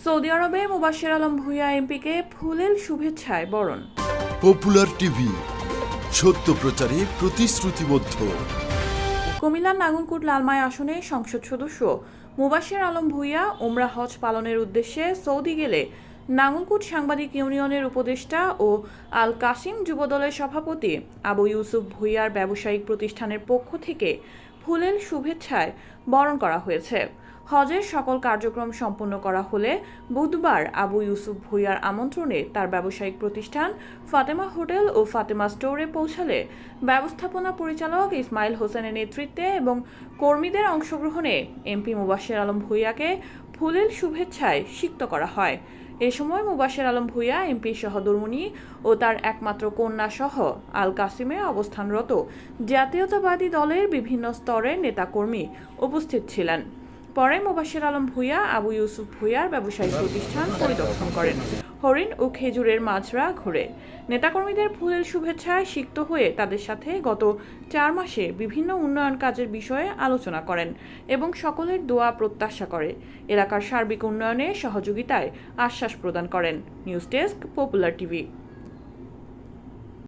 Saudi আরবে মুবাশ্বের আলম ভূঁইয়া এমপিকে ফুলেল শুভেচ্ছায় বরণ। পপুলার টিভি, সত্য প্রচারে প্রতিশ্রুতিবদ্ধ। কুমিল্লার নাঙ্গলকোট লালমাই আসনে সংসদ সদস্য মুবাশ্বের আলম ভূঁইয়া ওমরা হজ পালনের উদ্দেশ্যে সৌদি গেলে নাঙ্গলকোট সাংবাদিক ইউনিয়নের উপদেষ্টা ও আল কাসিম যুবদলের সভাপতি আবু ইউসুফ ভূঁইয়ার ব্যবসায়িক প্রতিষ্ঠানের পক্ষ থেকে ফুলেল শুভেচ্ছায় বরণ করা হয়েছে। হজের সকল কার্যক্রম সম্পন্ন করা হলে বুধবার আবু ইউসুফ ভূঁইয়ার আমন্ত্রণে তার ব্যবসায়িক প্রতিষ্ঠান ফাতেমা হোটেল ও ফাতেমা স্টোরে পৌঁছালে ব্যবস্থাপনা পরিচালক ইসমাইল হোসেনের নেতৃত্বে এবং কর্মীদের অংশগ্রহণে এমপি মুবাশ্বের আলম ভূঁইয়াকে ফুলেল শুভেচ্ছায় সিক্ত করা হয়। এ সময় মুবাশ্বের আলম ভূঁইয়া এমপির সহধর্মিণী ও তার একমাত্র কন্যা সহ আল কাসিমে অবস্থানরত জাতীয়তাবাদী দলের বিভিন্ন স্তরের নেতাকর্মী উপস্থিত ছিলেন। পরে মুবাশ্বের আলম ভূঁইয়া আবু ইউসুফ ভূঁইয়ার ব্যবসায়িক প্রতিষ্ঠান পরিদর্শন করেন, হরিণ ও খেজুরের মাজরা ঘুরে নেতাকর্মীদের ফুলেল শুভেচ্ছায় সিক্ত হয়ে তাদের সাথে গত 4 মাসে বিভিন্ন উন্নয়ন কাজের বিষয়ে আলোচনা করেন এবং সকলের দোয়া প্রত্যাশা করে এলাকার সার্বিক উন্নয়নে সহযোগিতায় আশ্বাস প্রদান করেন। News desk, popular TV.